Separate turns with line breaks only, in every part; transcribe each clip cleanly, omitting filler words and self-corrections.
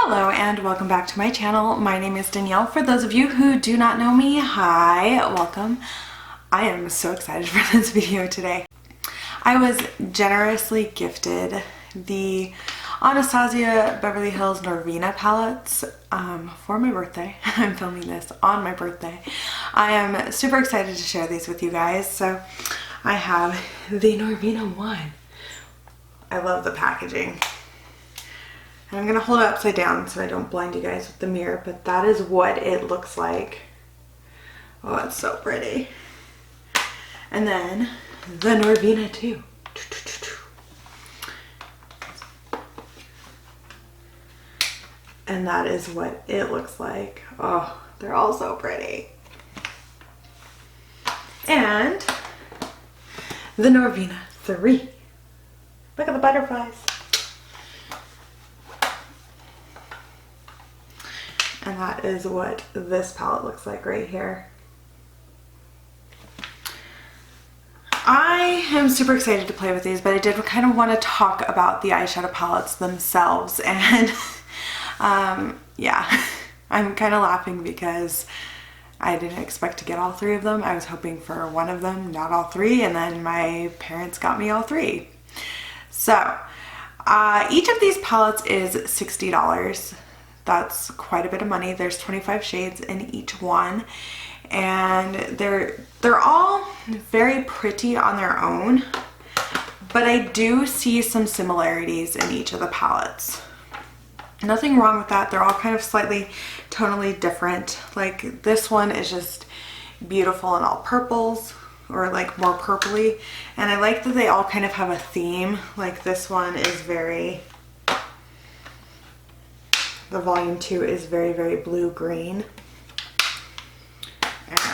Hello and welcome back to my channel. My name is Danielle. For those of you who do not know me, hi, welcome. I am so excited for this video today. I was generously gifted the Anastasia Beverly Hills Norvina palettes for my birthday. I'm filming this on my birthday. I am super excited to share these with you guys. So I have the Norvina one. I love the packaging. And I'm going to hold it upside down so I don't blind you guys with the mirror, but that is what it looks like. Oh, it's so pretty. And then the Norvina 2. And that is what it looks like. Oh, they're all so pretty. And the Norvina 3. Look at the butterflies. And that is what this palette looks like right here. I am super excited to play with these, but I did kind of want to talk about the eyeshadow palettes themselves. And yeah, I'm kind of laughing because I didn't expect to get all three of them. I was hoping for one of them, not all three, and then my parents got me all three. So each of these palettes is $60. That's quite a bit of money. There's 25 shades in each one, and they're all very pretty on their own, but I do see some similarities in each of the palettes. Nothing wrong with that. They're all kind of slightly tonally different. Like this one is just beautiful in all purples, or like more purpley, and I like that they all kind of have a theme. Like this one is very, the volume 2 is very, very blue-green.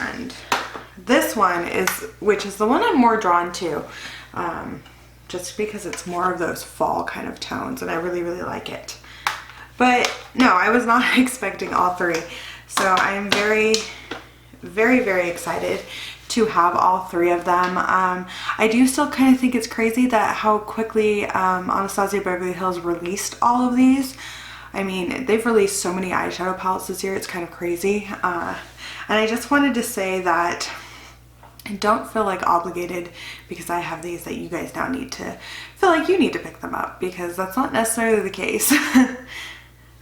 And this one is, which is the one I'm more drawn to, just because it's more of those fall kind of tones, and I really, really like it. But no, I was not expecting all three. So I am very, very, very excited to have all three of them. I do still kind of think it's crazy that how quickly Anastasia Beverly Hills released all of these. I mean, they've released so many eyeshadow palettes this year, it's kind of crazy. And I just wanted to say that I don't feel like obligated because I have these that you guys now need to feel like you need to pick them up, because that's not necessarily the case.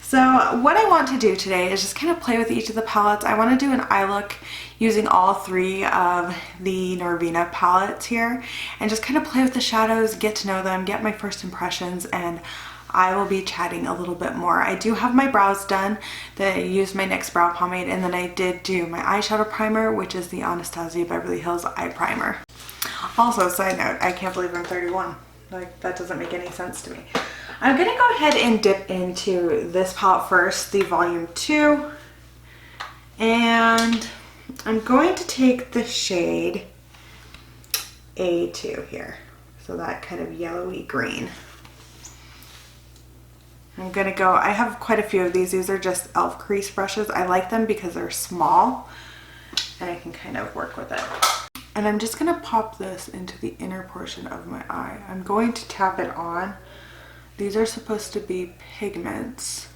So what I want to do today is just kind of play with each of the palettes. I want to do an eye look using all three of the Norvina palettes here, and just kind of play with the shadows, get to know them, get my first impressions, and I will be chatting a little bit more. I do have my brows done. I used my NYX brow pomade, and then I did do my eyeshadow primer, which is the Anastasia Beverly Hills eye primer. Also, side note, I can't believe I'm 31. Like, that doesn't make any sense to me. I'm gonna go ahead and dip into this palette first, the volume 2. And I'm going to take the shade A2 here. So that kind of yellowy green. I'm gonna go, I have quite a few of these. These are just e.l.f. crease brushes. I like them because they're small and I can kind of work with it. And I'm just gonna pop this into the inner portion of my eye. I'm going to tap it on. These are supposed to be pigments.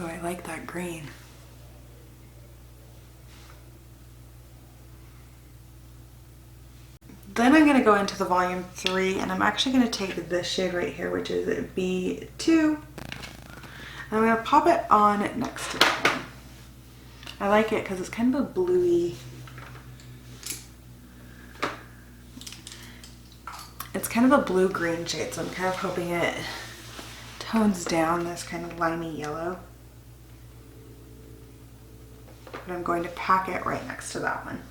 I like that green. Then I'm going to go into the volume 3, and I'm actually going to take this shade right here, which is B2. And I'm going to pop it on next to that one. I like it because it's kind of a bluey. It's kind of a blue-green shade, so I'm kind of hoping it tones down this kind of limey yellow. But I'm going to pack it right next to that one.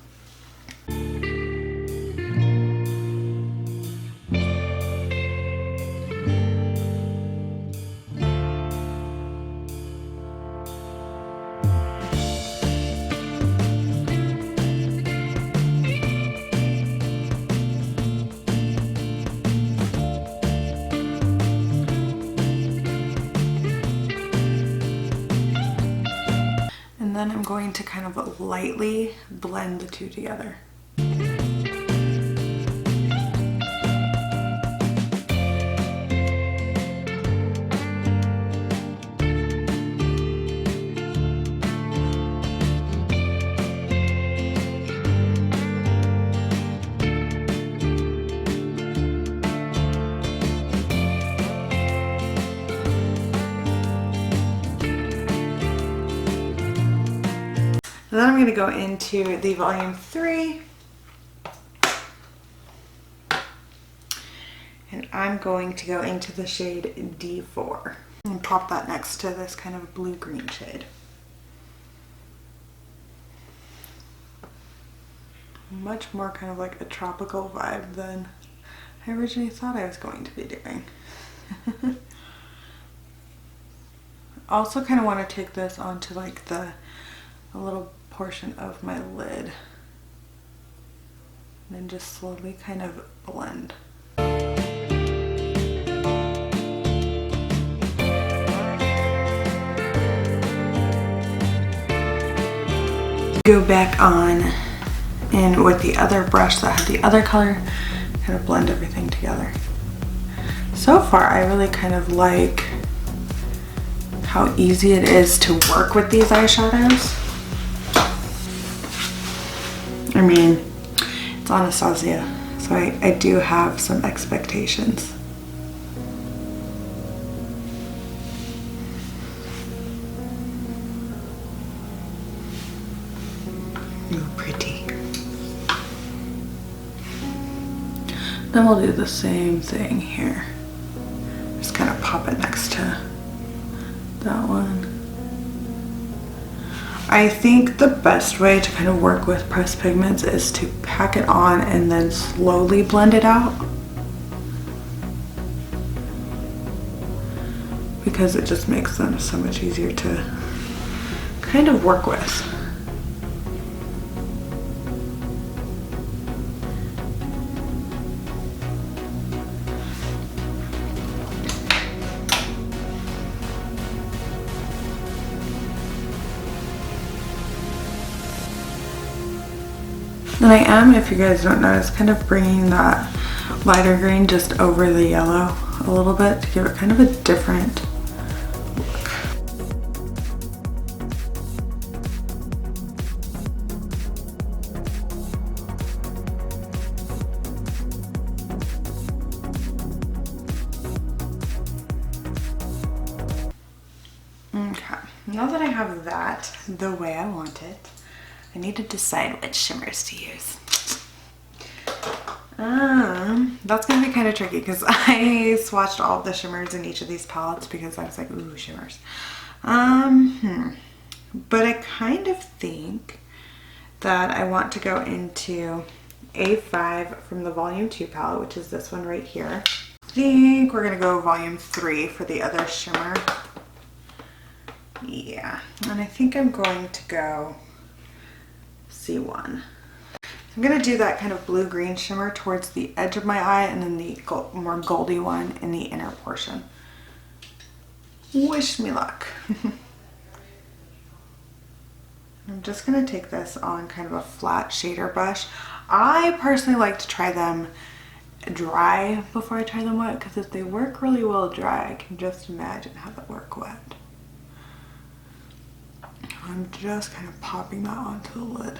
Then I'm going to kind of lightly blend the two together. And then I'm going to go into the volume 3, and I'm going to go into the shade D4 and pop that next to this kind of blue-green shade. Much more kind of like a tropical vibe than I originally thought I was going to be doing. Also kind of want to take this onto like a little portion of my lid and then just slowly kind of blend. Go back on and with the other brush that had the other color, kind of blend everything together. So far I really kind of like how easy it is to work with these eyeshadows. I mean, it's Anastasia, so I do have some expectations. Ooh, pretty. Then we'll do the same thing here. Just kind of pop it next to that one. I think the best way to kind of work with pressed pigments is to pack it on and then slowly blend it out, because it just makes them so much easier to kind of work with. And I am, if you guys don't notice, kind of bringing that lighter green just over the yellow a little bit to give it kind of a different look. Okay, now that I have that the way I want it, I need to decide which shimmers to use. That's gonna be kind of tricky because I swatched all of the shimmers in each of these palettes because I was like, ooh, shimmers. But I kind of think that I want to go into A5 from the volume 2 palette, which is this one right here. I think we're gonna go volume 3 for the other shimmer. Yeah, and I think I'm going to go C1. I'm going to do that kind of blue-green shimmer towards the edge of my eye and then the more goldy one in the inner portion. Wish me luck. I'm just going to take this on kind of a flat shader brush. I personally like to try them dry before I try them wet, because if they work really well dry, I can just imagine how they work wet. I'm just kind of popping that onto the lid.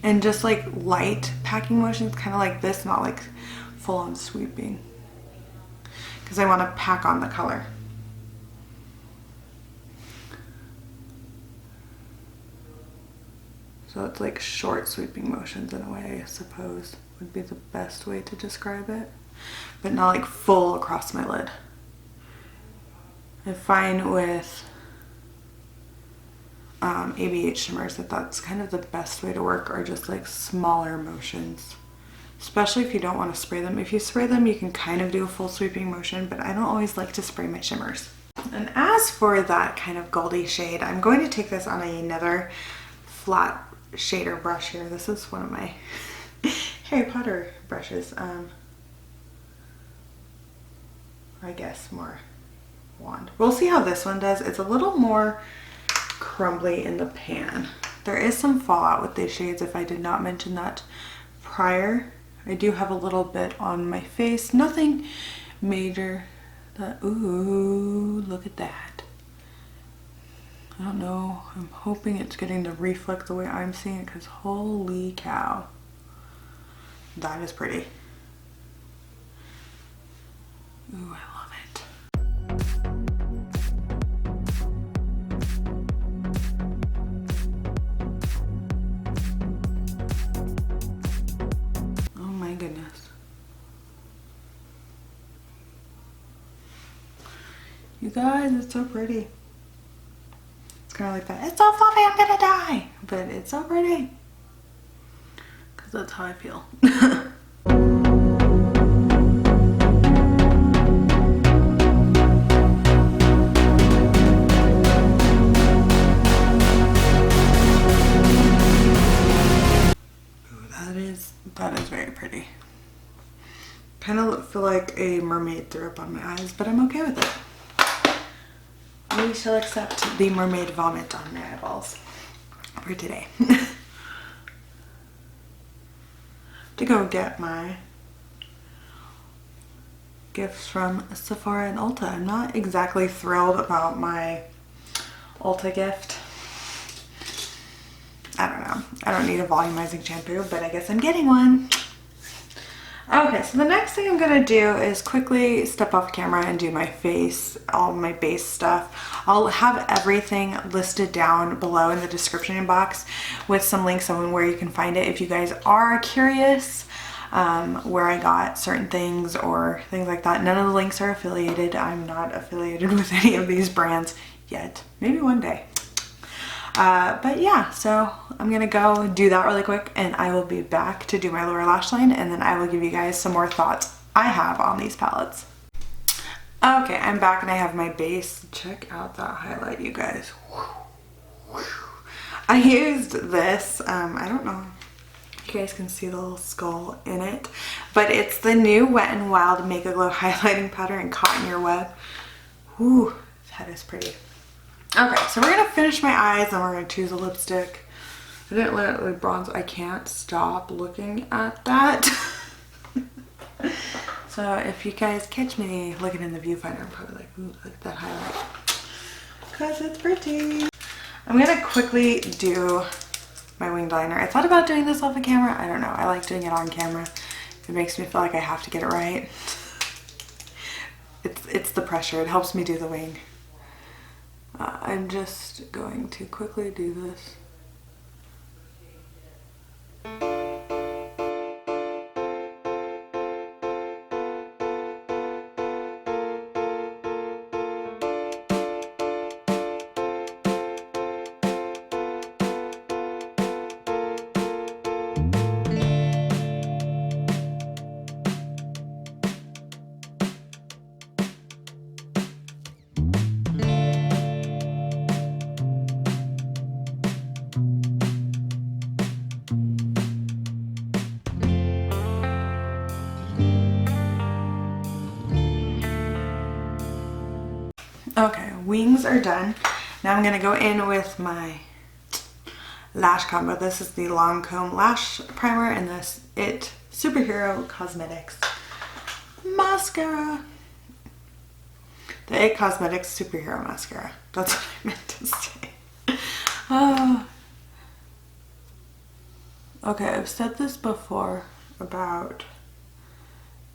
And just like light packing motions, kind of like this, not like full on sweeping. Because I want to pack on the color. So it's like short sweeping motions in a way, I suppose, would be the best way to describe it. but not like full across my lid. I find with ABH shimmers that's kind of the best way to work, are just like smaller motions, especially if you don't want to spray them. If you spray them, you can kind of do a full sweeping motion, but I don't always like to spray my shimmers. And as for that kind of goldy shade, I'm going to take this on another flat shader brush here. This is one of my Harry Potter brushes. I guess more wand. We'll see how this one does. It's a little more crumbly in the pan. There is some fallout with these shades, if I did not mention that prior. I do have a little bit on my face, nothing major. Ooh, look at that. I don't know, I'm hoping it's getting to reflect the way I'm seeing it, because holy cow, that is pretty. Ooh, I love it. Oh my goodness. You guys, it's so pretty. It's kind of like that. It's so fluffy, I'm gonna die. But it's so pretty. Because that's how I feel. That is very pretty. Kind of feel like a mermaid threw up on my eyes, but I'm okay with it. We shall accept the mermaid vomit on my eyeballs for today. To go get my gifts from Sephora and Ulta. I'm not exactly thrilled about my Ulta gift. I don't know. I don't need a volumizing shampoo, but I guess I'm getting one. Okay, so the next thing I'm gonna do is quickly step off camera and do my face, all my base stuff. I'll have everything listed down below in the description box with some links on where you can find it if you guys are curious where I got certain things or things like that. None of the links are affiliated. I'm not affiliated with any of these brands yet. Maybe one day. But yeah, so I'm gonna go do that really quick and I will be back to do my lower lash line, and then I will give you guys some more thoughts I have on these palettes. Okay, I'm back and I have my base. Check out that highlight, you guys. I used this, I don't know if you guys can see the little skull in it, but it's the new Wet n Wild Make a Glow highlighting powder in Cotton Your Web. Ooh, that is pretty. Okay, so we're gonna finish my eyes and we're gonna choose a lipstick. I didn't let it bronze. I can't stop looking at that. So if you guys catch me looking in the viewfinder, I'm probably like, ooh, look at that highlight. Cause it's pretty. I'm gonna quickly do my winged liner. I thought about doing this off of camera. I don't know. I like doing it on camera. It makes me feel like I have to get it right. It's the pressure. It helps me do the wing. I'm just going to quickly do this. Okay, wings are done. Now I'm gonna go in with my lash combo. This is the Lancome Lash Primer and this It Superhero Cosmetics Mascara. The It Cosmetics Superhero Mascara. That's what I meant to say. Okay, I've said this before about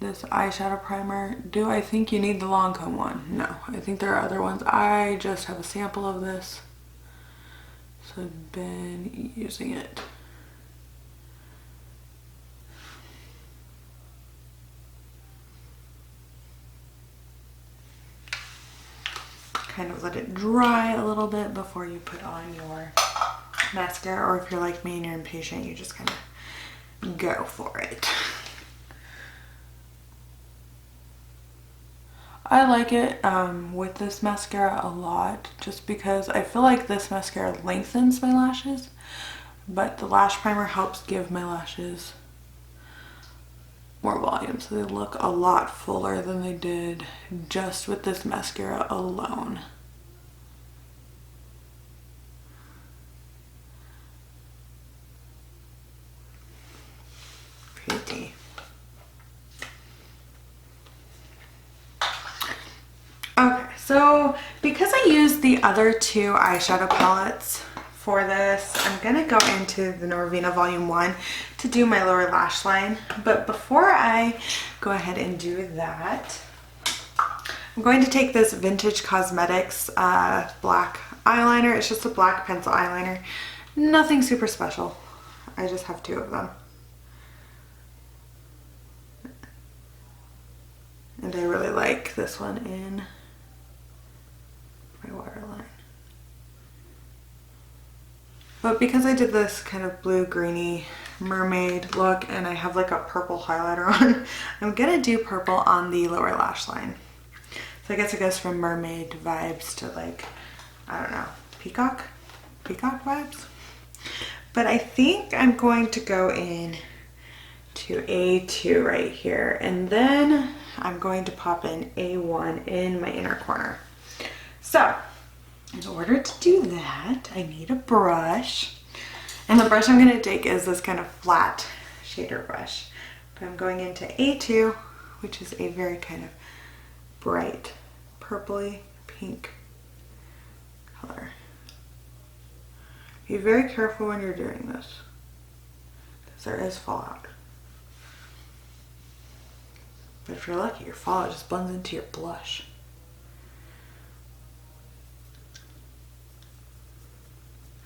this eyeshadow primer. Do I think you need the Lancome one? No, I think there are other ones. I just have a sample of this, so I've been using it. kind of let it dry a little bit before you put on your mascara, or if you're like me and you're impatient, you just kind of go for it. I like it with this mascara a lot, just because I feel like this mascara lengthens my lashes, but the lash primer helps give my lashes more volume, so they look a lot fuller than they did just with this mascara alone. Pretty. Okay, so because I used the other two eyeshadow palettes for this, I'm gonna go into the Norvina Volume 1 to do my lower lash line. But before I go ahead and do that, I'm going to take this Vintage Cosmetics black eyeliner. It's just a black pencil eyeliner. Nothing super special. I just have two of them. And I really like this one in my waterline. But because I did this kind of blue greeny mermaid look and I have like a purple highlighter on, I'm gonna do purple on the lower lash line. So I guess it goes from mermaid vibes to like, I don't know, peacock vibes. But I think I'm going to go in to A2 right here, and then I'm going to pop in A1 in my inner corner. So in order to do that, I need a brush. And the brush I'm going to take is this kind of flat shader brush. But I'm going into A2, which is a very kind of bright purpley pink color. Be very careful when you're doing this, because there is fallout. But if you're lucky, your fallout just blends into your blush.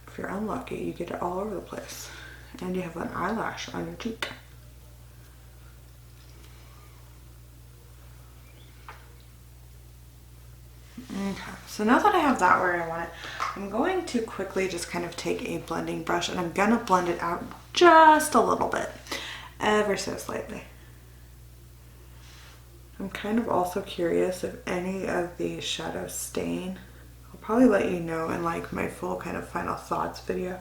If you're unlucky, you get it all over the place. And you have an eyelash on your cheek. Okay, so now that I have that where I want it, I'm going to quickly just kind of take a blending brush and I'm gonna blend it out just a little bit, ever so slightly. I'm kind of also curious if any of these shadows stain. I'll probably let you know in like my full kind of final thoughts video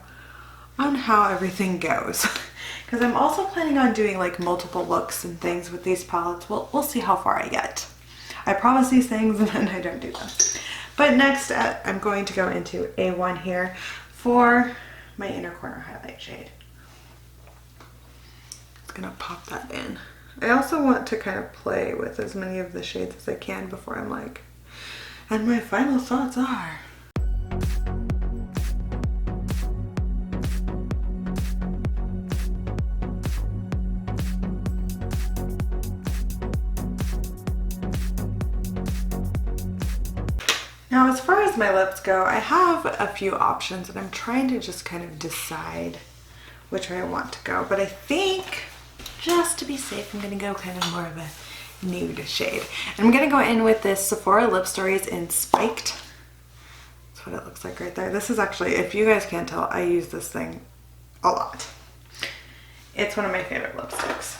on how everything goes. Because I'm also planning on doing like multiple looks and things with these palettes. We'll see how far I get. I promise these things and then I don't do them. But next I'm going to go into A1 here for my inner corner highlight shade. Just gonna pop that in. I also want to kind of play with as many of the shades as I can before I'm like, and my final thoughts are. Now, as far as my lips go, I have a few options and I'm trying to just kind of decide which way I want to go. But I think, just to be safe, I'm gonna go kind of more of a nude shade. And I'm gonna go in with this Sephora Lip Stories in Spiked. That's what it looks like right there. This is actually, if you guys can't tell, I use this thing a lot. It's one of my favorite lipsticks.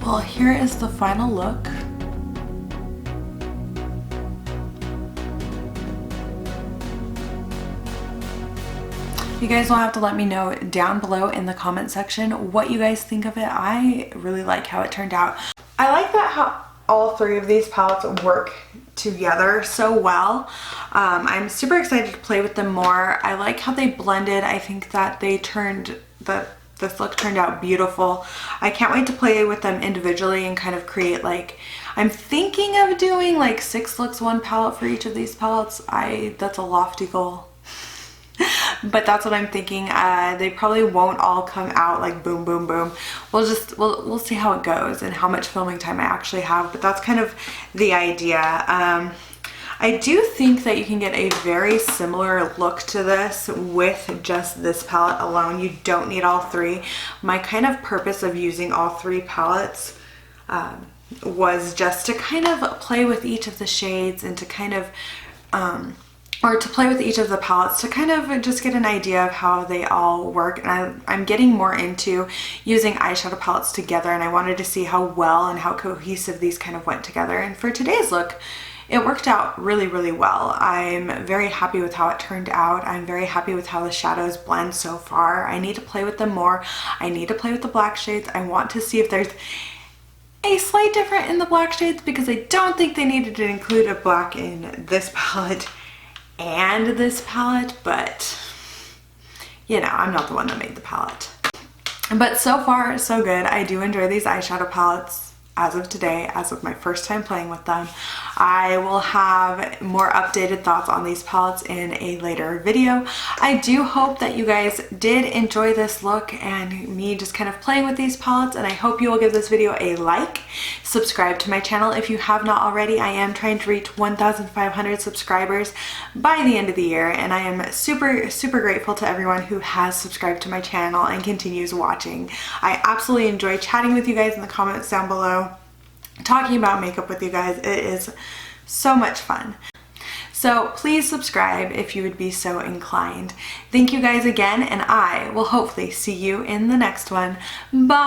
Well, here is the final look. You guys will have to let me know down below in the comment section what you guys think of it. I really like how it turned out. I like that how all three of these palettes work together so well. I'm super excited to play with them more. I like how they blended. I think that this look turned out beautiful. I can't wait to play with them individually and kind of create like, I'm thinking of doing like 6 looks, 1 palette for each of these palettes. That's a lofty goal. but that's what I'm thinking. They probably won't all come out like boom, boom, boom. We'll see how it goes and how much filming time I actually have, but that's kind of the idea. I do think that you can get a very similar look to this with just this palette alone. You don't need all three. My kind of purpose of using all three palettes was just to kind of play with each of the shades and to kind of, or to play with each of the palettes to kind of just get an idea of how they all work. And I'm getting more into using eyeshadow palettes together, and I wanted to see how well and how cohesive these kind of went together. And for today's look, it worked out really, really well. I'm very happy with how it turned out. I'm very happy with how the shadows blend so far. I need to play with them more. I need to play with the black shades. I want to see if there's a slight difference in the black shades, because I don't think they needed to include a black in this palette and this palette, but you know, I'm not the one that made the palette. But so far, so good. I do enjoy these eyeshadow palettes as of today, as of my first time playing with them. I will have more updated thoughts on these palettes in a later video. I do hope that you guys did enjoy this look and me just kind of playing with these palettes, and I hope you will give this video a like. Subscribe to my channel if you have not already. I am trying to reach 1,500 subscribers by the end of the year, and I am super, super grateful to everyone who has subscribed to my channel and continues watching. I absolutely enjoy chatting with you guys in the comments down below, talking about makeup with you guys. It is so much fun. So please subscribe if you would be so inclined. Thank you guys again, and I will hopefully see you in the next one. Bye!